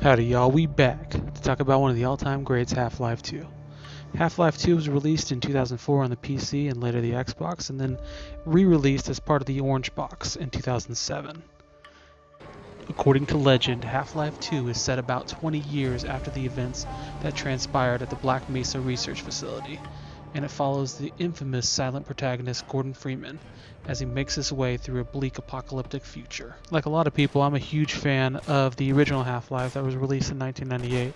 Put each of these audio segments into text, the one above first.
Howdy y'all, we back to talk about one of the all-time greats, Half-Life 2. Half-Life 2 was released in 2004 on the PC and later the Xbox, and then re-released as part of the Orange Box in 2007. According to legend, Half-Life 2 is set about 20 years after the events that transpired at the Black Mesa Research Facility, and it follows the infamous silent protagonist Gordon Freeman as he makes his way through a bleak apocalyptic future. Like a lot of people, I'm a huge fan of the original Half-Life that was released in 1998,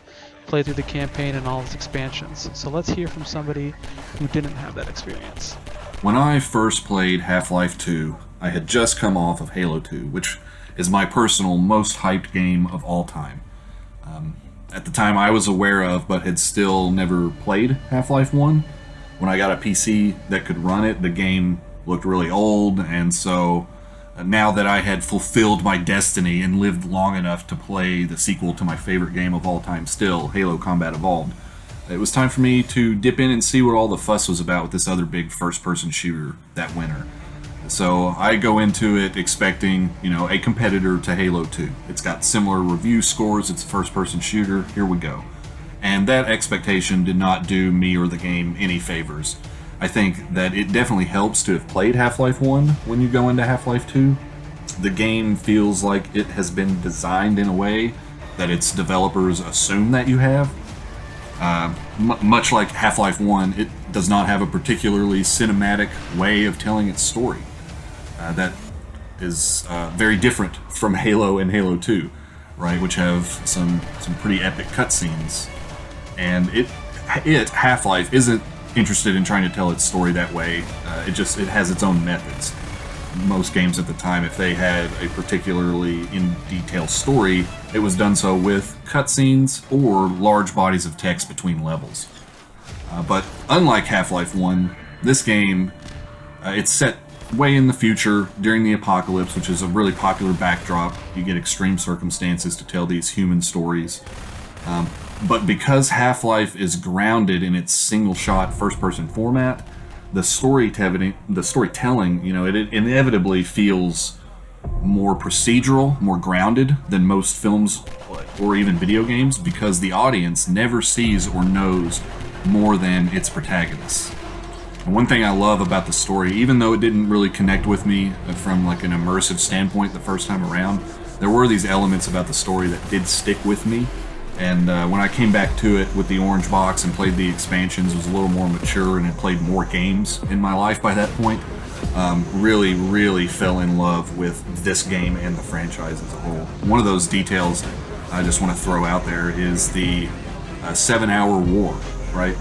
played through the campaign and all its expansions. So let's hear from somebody who didn't have that experience. When I first played Half-Life 2, I had just come off of Halo 2, which is my personal most hyped game of all time. At the time I was aware of, but had still never played Half-Life 1. When I got a PC that could run it, the game looked really old, and so now that I had fulfilled my destiny and lived long enough to play the sequel to my favorite game of all time still, Halo Combat Evolved, it was time for me to dip in and see what all the fuss was about with this other big first-person shooter that winter. So I go into it expecting, a competitor to Halo 2. It's got similar review scores, it's a first-person shooter, here we go. And that expectation did not do me or the game any favors. I think that it definitely helps to have played Half-Life 1 when you go into Half-Life 2. The game feels like it has been designed in a way that its developers assume that you have. Much like Half-Life 1, it does not have a particularly cinematic way of telling its story. That is very different from Halo and Halo 2, right, which have some pretty epic cutscenes. And Half-Life isn't interested in trying to tell its story that way. It has its own methods. Most games at the time, if they had a particularly in-detail story, it was done so with cutscenes or large bodies of text between levels. But unlike Half-Life 1, this game, it's set way in the future during the apocalypse, which is a really popular backdrop. You get extreme circumstances to tell these human stories. But because Half-Life is grounded in its single-shot first-person format, the storytelling, it inevitably feels more procedural, more grounded than most films or even video games, because the audience never sees or knows more than its protagonists. And one thing I love about the story, even though it didn't really connect with me from like an immersive standpoint the first time around, there were these elements about the story that did stick with me. And when I came back to it with the Orange Box and played the expansions, was a little more mature and had played more games in my life by that point, really fell in love with this game and the franchise as a whole. One of those details I just want to throw out there is the 7-hour war, right?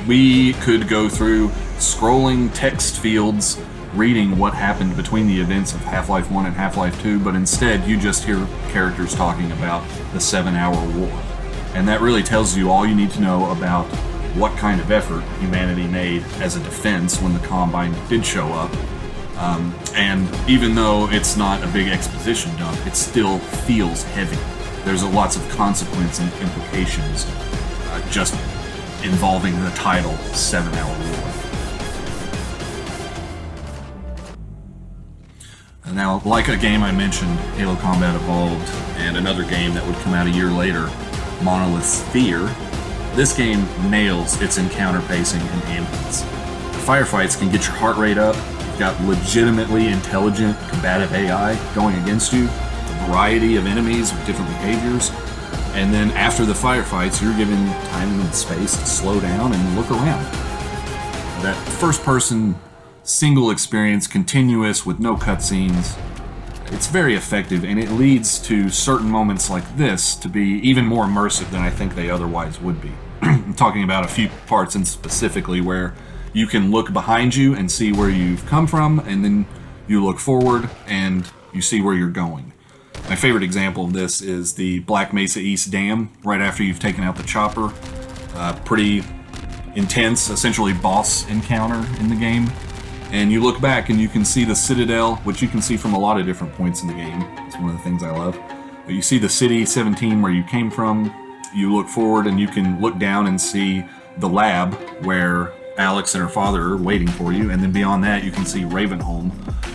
We could go through scrolling text fields reading what happened between the events of Half-Life 1 and Half-Life 2, but instead you just hear characters talking about the 7-hour war. And that really tells you all you need to know about what kind of effort humanity made as a defense when the Combine did show up. And even though it's not a big exposition dump, it still feels heavy. There's lots of consequence and implications just involving the title 7-hour war. Now, like a game I mentioned, Halo Combat Evolved, and another game that would come out a year later, Monolith Sphere, this game nails its encounter pacing and ambience. The firefights can get your heart rate up, you've got legitimately intelligent, combative AI going against you, a variety of enemies with different behaviors, and then after the firefights, you're given time and space to slow down and look around. That first-person single experience, continuous with no cutscenes, it's very effective, and it leads to certain moments like this to be even more immersive than I think they otherwise would be. I'm talking about a few parts in specifically where you can look behind you and see where you've come from, and then you look forward and you see where you're going. My favorite example of this is the Black Mesa East Dam, right after you've taken out the chopper. Pretty intense, essentially boss encounter in the game. And you look back and you can see the Citadel, which you can see from a lot of different points in the game. It's one of the things I love. But you see the City 17 where you came from. You look forward and you can look down and see the lab where Alex and her father are waiting for you, and then beyond that you can see Ravenholm,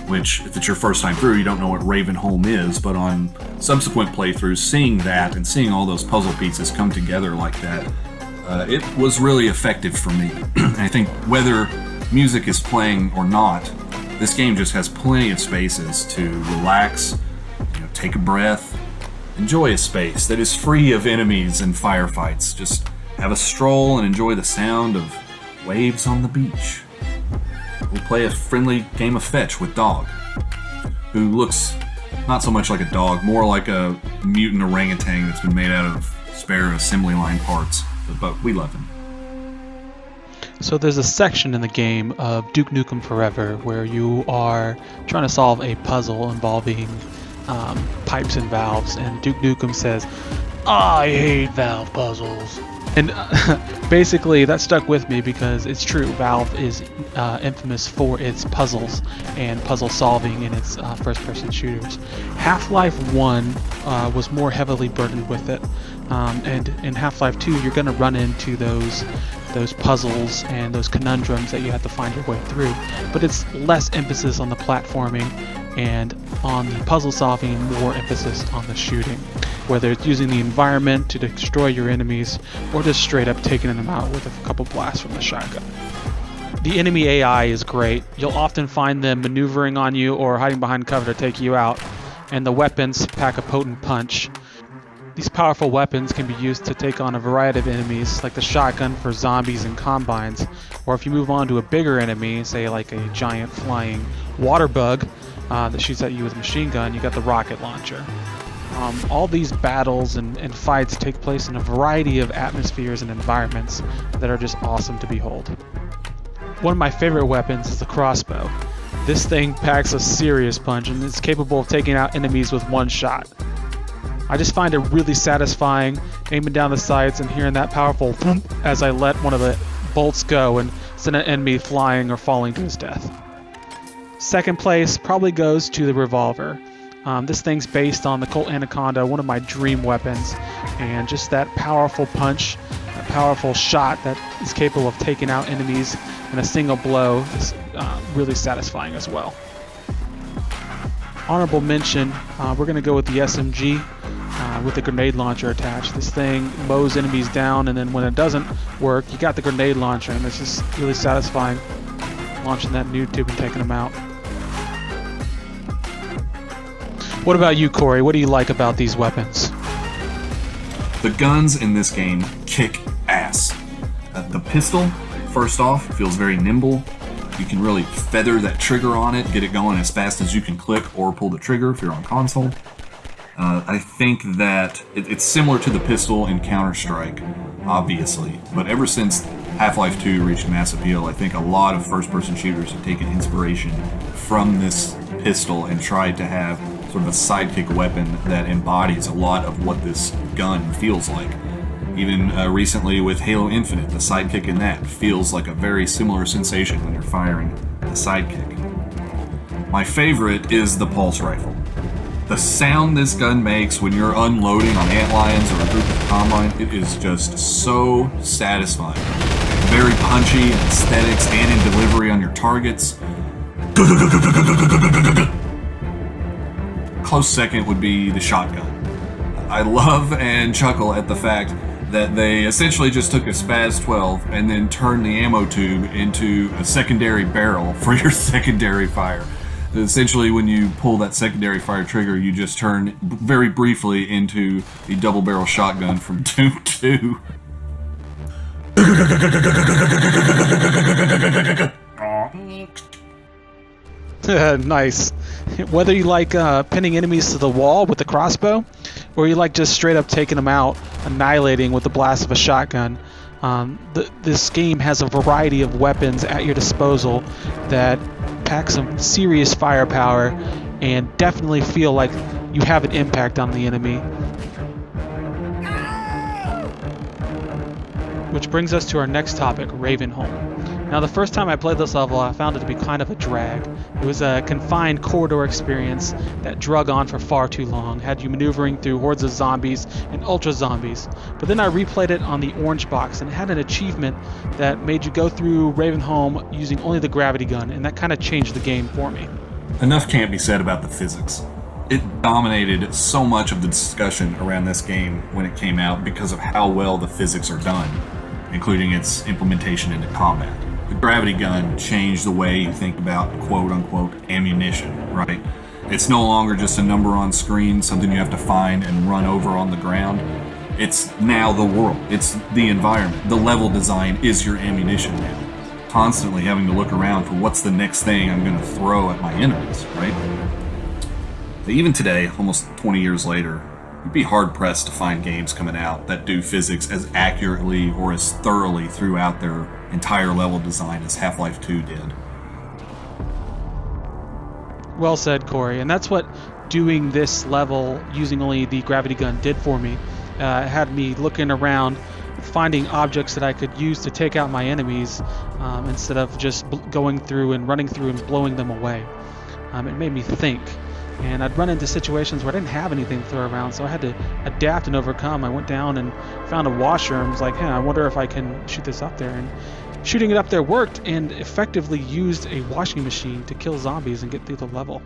which, if it's your first time through, you don't know what Ravenholm is, but on subsequent playthroughs, seeing that and seeing all those puzzle pieces come together like that, it was really effective for me. And I think whether music is playing or not, this game just has plenty of spaces to relax, take a breath, enjoy a space that is free of enemies and firefights. Just have a stroll and enjoy the sound of waves on the beach. We'll play a friendly game of fetch with Dog, who looks not so much like a dog, more like a mutant orangutan that's been made out of spare assembly line parts, but we love him. So there's a section in the game of Duke Nukem Forever where you are trying to solve a puzzle involving pipes and valves, and Duke Nukem says, "I hate valve puzzles." And basically that stuck with me because it's true. Valve is infamous for its puzzles and puzzle solving in its first-person shooters. Half-Life 1 was more heavily burdened with it, and in Half-Life 2 you're going to run into those puzzles and those conundrums that you have to find your way through, but it's less emphasis on the platforming and on the puzzle solving, more emphasis on the shooting, whether it's using the environment to destroy your enemies or just straight up taking them out with a couple blasts from the shotgun. The enemy AI is great. You'll often find them maneuvering on you or hiding behind cover to take you out, and the weapons pack a potent punch. These powerful weapons can be used to take on a variety of enemies, like the shotgun for zombies and combines, or if you move on to a bigger enemy, say like a giant flying water bug that shoots at you with a machine gun, you got the rocket launcher. All these battles and fights take place in a variety of atmospheres and environments that are just awesome to behold. One of my favorite weapons is the crossbow. This thing packs a serious punch and is capable of taking out enemies with one shot. I just find it really satisfying aiming down the sights and hearing that powerful thump as I let one of the bolts go and send an enemy flying or falling to his death. Second place probably goes to the revolver. This thing's based on the Colt Anaconda, one of my dream weapons, and just that powerful punch, that powerful shot that is capable of taking out enemies in a single blow is really satisfying as well. Honorable mention, we're going to go with the SMG with the grenade launcher attached. This thing mows enemies down, and then when it doesn't work, you got the grenade launcher, and it's just really satisfying launching that noob tube and taking them out. What about you, Cory? What do you like about these weapons? The guns in this game kick ass. The pistol, first off, feels very nimble. You can really feather that trigger on it, get it going as fast as you can click or pull the trigger if you're on console. I think that it's similar to the pistol in Counter-Strike, obviously, but ever since Half-Life 2 reached mass appeal, I think a lot of first-person shooters have taken inspiration from this pistol and tried to have sort of a sidekick weapon that embodies a lot of what this gun feels like. Even recently with Halo Infinite, the sidekick in that feels like a very similar sensation when you're firing the sidekick. My favorite is the pulse rifle. The sound this gun makes when you're unloading on antlions or a group of combine, it is just so satisfying. Very punchy in aesthetics and in delivery on your targets. Close second would be the shotgun. I love and chuckle at the fact that they essentially just took a Spaz 12 and then turned the ammo tube into a secondary barrel for your secondary fire. Essentially, when you pull that secondary fire trigger, you just turn very briefly into the double barrel shotgun from Doom 2. Nice. Whether you like pinning enemies to the wall with the crossbow, or you like just straight up taking them out, annihilating with the blast of a shotgun, this game has a variety of weapons at your disposal that pack some serious firepower and definitely feel like you have an impact on the enemy. Which brings us to our next topic, Ravenholm. Now, the first time I played this level, I found it to be kind of a drag. It was a confined corridor experience that drug on for far too long, had you maneuvering through hordes of zombies and ultra zombies. But then I replayed it on the orange box, and it had an achievement that made you go through Ravenholm using only the gravity gun, and that kind of changed the game for me. Enough can't be said about the physics. It dominated so much of the discussion around this game when it came out because of how well the physics are done, including its implementation into combat. The gravity gun changed the way you think about quote-unquote ammunition, right? It's no longer just a number on screen, something you have to find and run over on the ground. It's now the world. It's the environment. The level design is your ammunition now. Constantly having to look around for what's the next thing I'm going to throw at my enemies, right? But even today, almost 20 years later, you'd be hard-pressed to find games coming out that do physics as accurately or as thoroughly throughout their entire level design as Half-Life 2 did. Well said, Cory. And that's what doing this level using only the gravity gun did for me. It had me looking around, finding objects that I could use to take out my enemies instead of just going through and running through and blowing them away. It made me think. And I'd run into situations where I didn't have anything to throw around, so I had to adapt and overcome. I went down and found a washer and was like, hey, I wonder if I can shoot this up there. And shooting it up there worked and effectively used a washing machine to kill zombies and get through the level.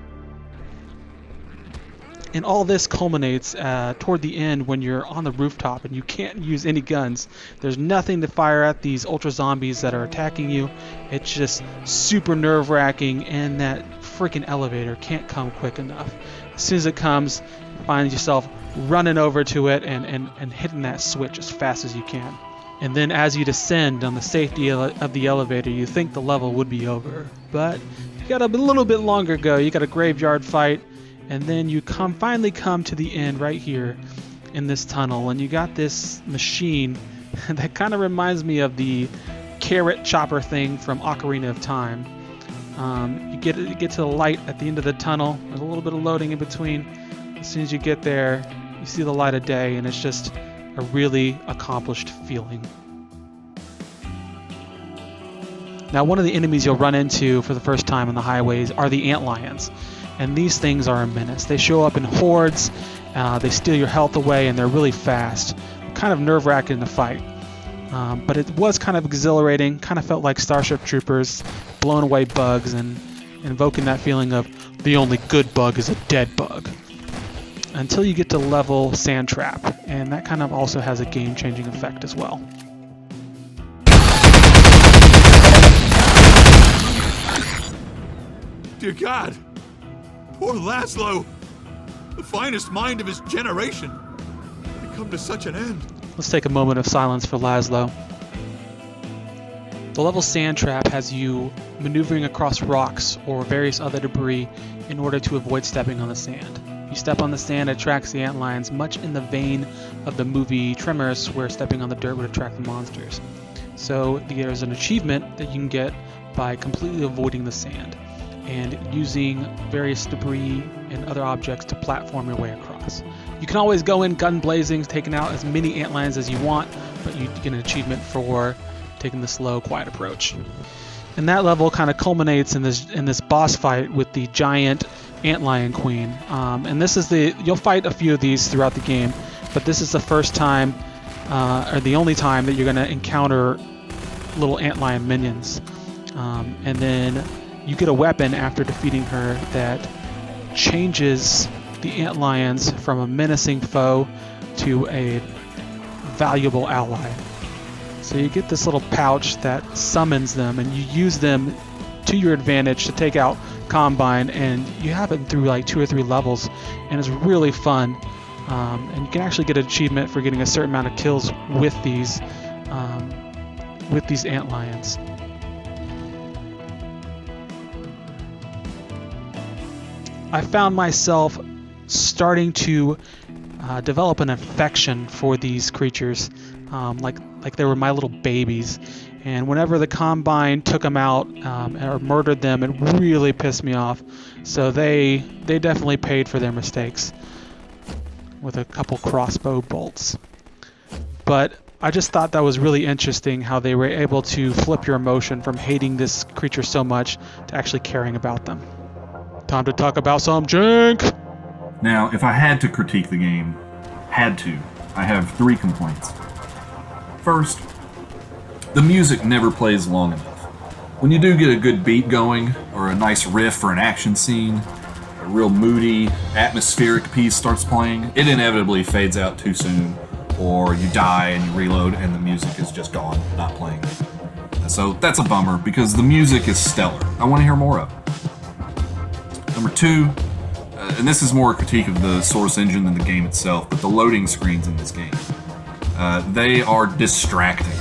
And all this culminates toward the end when you're on the rooftop and you can't use any guns. There's nothing to fire at these ultra zombies that are attacking you. It's just super nerve-wracking, and that freaking elevator can't come quick enough. As soon as it comes, you find yourself running over to it and hitting that switch as fast as you can. And then as you descend on the safety of the elevator, you think the level would be over. But you got a little bit longer go. You got a graveyard fight, and then you finally come to the end right here in this tunnel, and you got this machine that kind of reminds me of the carrot chopper thing from Ocarina of Time. You get to the light at the end of the tunnel. There's a little bit of loading in between. As soon as you get there, you see the light of day, and it's just a really accomplished feeling. Now, one of the enemies you'll run into for the first time on the highways are the antlions. And these things are a menace. They show up in hordes, they steal your health away, and they're really fast. Kind of nerve-wracking to fight. But it was kind of exhilarating, kind of felt like Starship Troopers, blowing away bugs and invoking that feeling of the only good bug is a dead bug. Until you get to level Sandtrap, and that kind of also has a game-changing effect as well. Dear God! Poor Laszlo! The finest mind of his generation! Had come to such an end. Let's take a moment of silence for Laszlo. The level Sandtrap has you maneuvering across rocks or various other debris in order to avoid stepping on the sand. You step on the sand, it attracts the antlions, much in the vein of the movie Tremors, where stepping on the dirt would attract the monsters. So there's an achievement that you can get by completely avoiding the sand and using various debris and other objects to platform your way across. You can always go in gun blazing, taking out as many antlions as you want, but you get an achievement for taking the slow, quiet approach. And that level kind of culminates in this boss fight with the giant antlion queen. And this is you'll fight a few of these throughout the game, but this is the first time, or the only time, that you're going to encounter little antlion minions. And then you get a weapon after defeating her that changes the antlions from a menacing foe to a valuable ally. So you get this little pouch that summons them, and you use them to your advantage to take out Combine, and you have it through like 2 or 3 levels, and it's really fun. And you can actually get an achievement for getting a certain amount of kills with these antlions. I found myself starting to develop an affection for these creatures, like they were my little babies. And whenever the Combine took them out or murdered them, it really pissed me off. So they definitely paid for their mistakes with a couple crossbow bolts. But I just thought that was really interesting how they were able to flip your emotion from hating this creature so much to actually caring about them. Time to talk about some jank! Now, if I had to critique the game, I have 3 complaints. First, the music never plays long enough. When you do get a good beat going, or a nice riff for an action scene, a real moody, atmospheric piece starts playing, it inevitably fades out too soon, or you die and you reload and the music is just gone, not playing. So that's a bummer, because the music is stellar. I want to hear more of it. Number 2, and this is more a critique of the source engine than the game itself, but the loading screens in this game. They are distracting.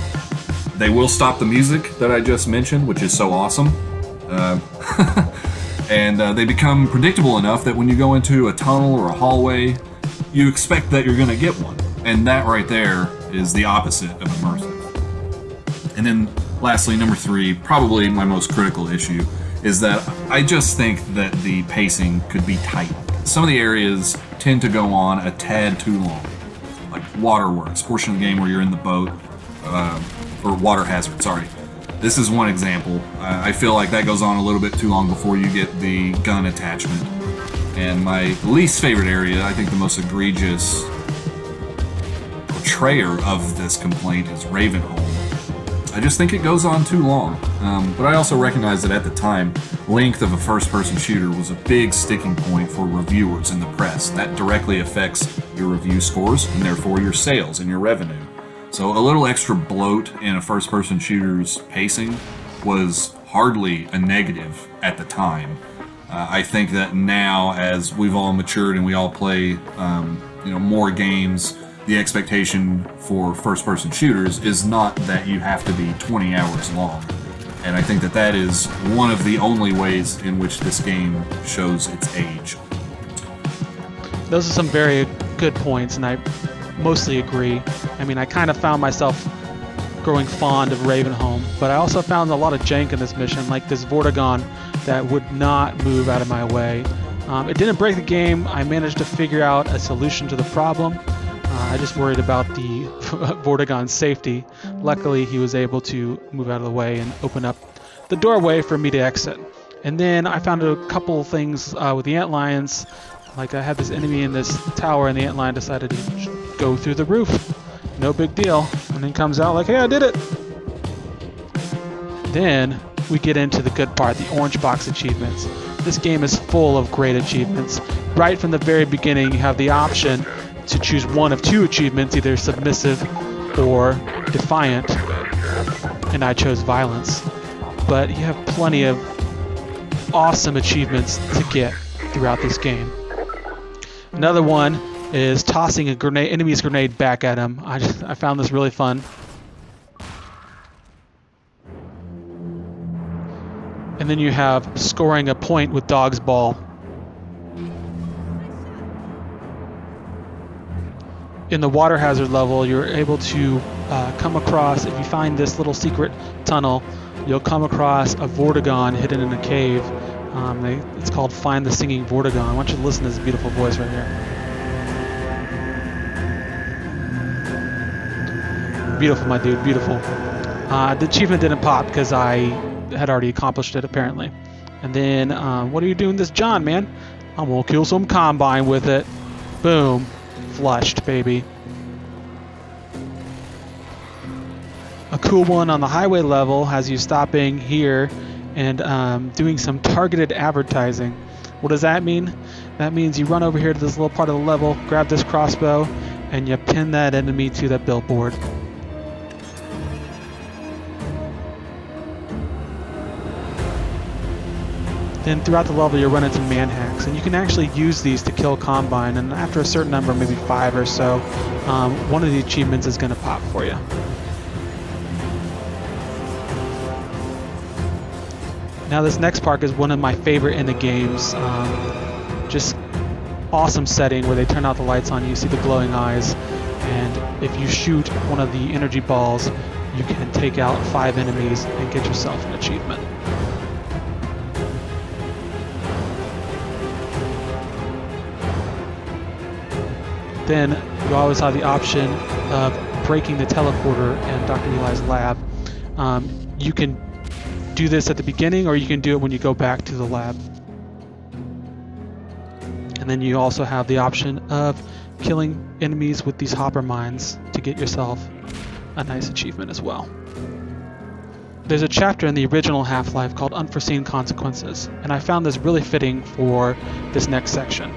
They will stop the music that I just mentioned, which is so awesome. And they become predictable enough that when you go into a tunnel or a hallway, you expect that you're going to get one. And that right there is the opposite of immersive. And then lastly, number 3, probably my most critical issue, is that I just think that the pacing could be tightened. Some of the areas tend to go on a tad too long. Like Waterworks, portion of the game where you're in the boat, or Water Hazard, sorry. This is one example. I feel like that goes on a little bit too long before you get the gun attachment. And my least favorite area, I think the most egregious portrayer of this complaint, is Ravenholm. I just think it goes on too long. But I also recognize that at the time, length of a first-person shooter was a big sticking point for reviewers in the press. That directly affects your review scores, and therefore your sales and your revenue. So a little extra bloat in a first-person shooter's pacing was hardly a negative at the time. I think that now, as we've all matured and we all play more games, the expectation for first-person shooters is not that you have to be 20 hours long. And I think that that is one of the only ways in which this game shows its age. Those are some very good points, and I mostly agree. I mean, I kind of found myself growing fond of Ravenholm, but I also found a lot of jank in this mission, like this Vortigaunt that would not move out of my way. It didn't break the game. I managed to figure out a solution to the problem. I just worried about the Vortigaunt's safety. Luckily, he was able to move out of the way and open up the doorway for me to exit. And then I found a couple of things with the antlions. Like I had this enemy in this tower, and the antlion decided to go through the roof. No big deal. And then comes out like, hey, I did it. Then we get into the good part, the orange box achievements. This game is full of great achievements. Right from the very beginning, you have the option to choose one of 2 achievements, either submissive or defiant, and I chose violence. But you have plenty of awesome achievements to get throughout this game. Another one is tossing a enemy's grenade back at him. I found this really fun. And then you have scoring a point with Dog's Ball. In the water hazard level, you're able to come across, if you find this little secret tunnel, you'll come across a Vortigaunt hidden in a cave. It's called Find the Singing Vortigaunt. I want you to listen to this beautiful voice right here. Beautiful, my dude, beautiful. The achievement didn't pop because I had already accomplished it, apparently. And then, what are you doing this John, man? I'm gonna kill some Combine with it. Boom. Flushed, baby. A cool one on the highway level has you stopping here and doing some targeted advertising. What does that mean? That means you run over here to this little part of the level, grab this crossbow, and you pin that enemy to that billboard. Then throughout the level you'll run into man hacks, and you can actually use these to kill Combine, and after a certain number, maybe 5 or so, one of the achievements is going to pop for you. Now this next part is one of my favorite in the games. Just awesome setting where they turn out the lights on you see the glowing eyes, and if you shoot one of the energy balls, you can take out 5 enemies and get yourself an achievement. Then you always have the option of breaking the teleporter in Dr. Eli's lab. You can do this at the beginning, or you can do it when you go back to the lab. And then you also have the option of killing enemies with these hopper mines to get yourself a nice achievement as well. There's a chapter in the original Half-Life called Unforeseen Consequences, and I found this really fitting for this next section.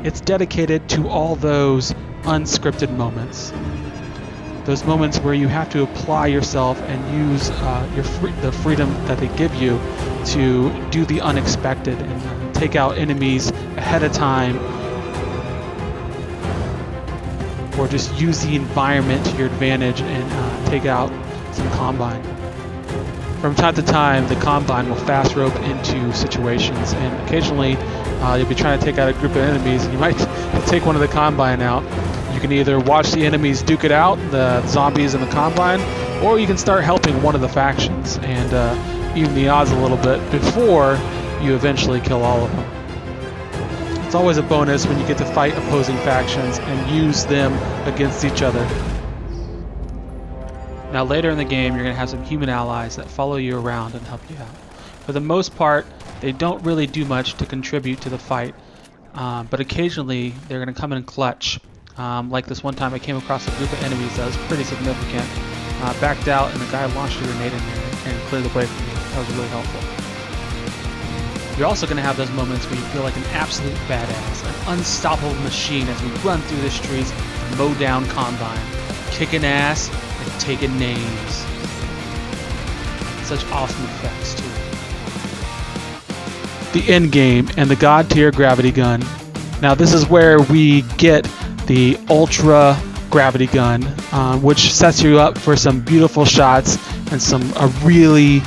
It's dedicated to all those unscripted moments. Those moments where you have to apply yourself and use the freedom that they give you to do the unexpected and take out enemies ahead of time, or just use the environment to your advantage and take out some Combine. From time to time, the Combine will fast rope into situations, and occasionally you'll be trying to take out a group of enemies, and you might take one of the Combine out. You can either watch the enemies duke it out, the zombies and the Combine, or you can start helping one of the factions and even the odds a little bit before you eventually kill all of them. It's always a bonus when you get to fight opposing factions and use them against each other. Now later in the game, you're going to have some human allies that follow you around and help you out. For the most part, they don't really do much to contribute to the fight, but occasionally they're going to come in clutch. Like this one time I came across a group of enemies that was pretty significant. Backed out and the guy launched a grenade in there and cleared the way for me. That was really helpful. You're also going to have those moments where you feel like an absolute badass, an unstoppable machine as we run through the streets, mow down Combine, kicking ass, and taking names. Such awesome effects too. The end game and the god tier gravity gun. Now this is where we get the ultra gravity gun, which sets you up for some beautiful shots and a really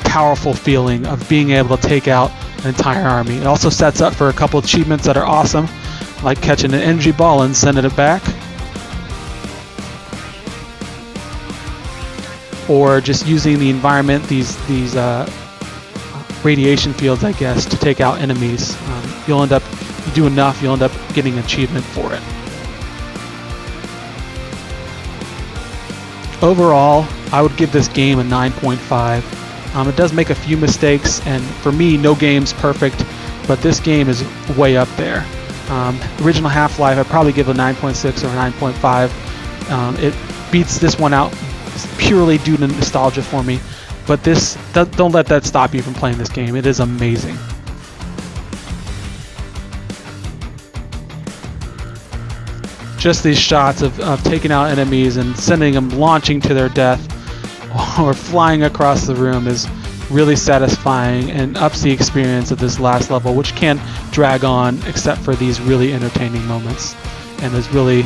powerful feeling of being able to take out an entire army. It also sets up for a couple achievements that are awesome, like catching an energy ball and sending it back, or just using the environment, these radiation fields, I guess, to take out enemies. You'll end up, you do enough, you'll end up getting an achievement for it. Overall, I would give this game a 9.5. It does make a few mistakes, and for me, no game's perfect, but this game is way up there. Original Half-Life, I'd probably give a 9.6 or a 9.5. It beats this one out purely due to nostalgia for me, but don't let that stop you from playing this game. It is amazing. Just these shots of taking out enemies and sending them launching to their death or flying across the room is really satisfying and ups the experience of this last level, which can drag on except for these really entertaining moments and those really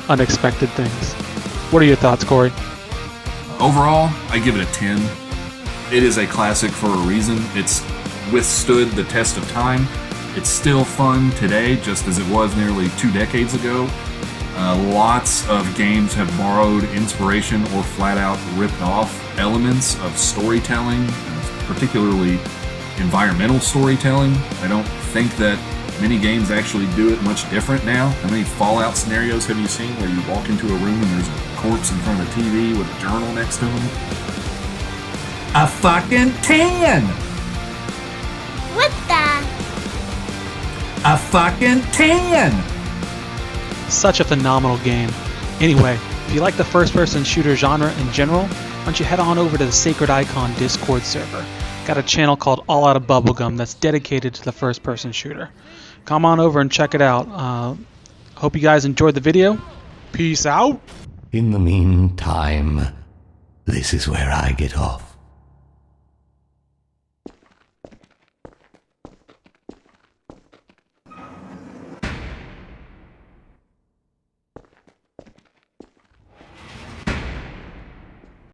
unexpected things. What are your thoughts, Cory? Overall, I give it a 10. It is a classic for a reason. It's withstood the test of time. It's still fun today, just as it was nearly 2 decades ago. Lots of games have borrowed inspiration or flat out ripped off elements of storytelling, particularly environmental storytelling. I don't think that many games actually do it much different now. How many Fallout scenarios have you seen where you walk into a room and there's a corpse in front of a TV with a journal next to him? A fucking 10! What the? A fucking 10! Such a phenomenal game. Anyway, if you like the first-person shooter genre in general, why don't you head on over to the Sacred Icon Discord server. Got a channel called All Out of Bubblegum that's dedicated to the first-person shooter. Come on over and check it out. Hope you guys enjoyed the video. Peace out. In the meantime, this is where I get off.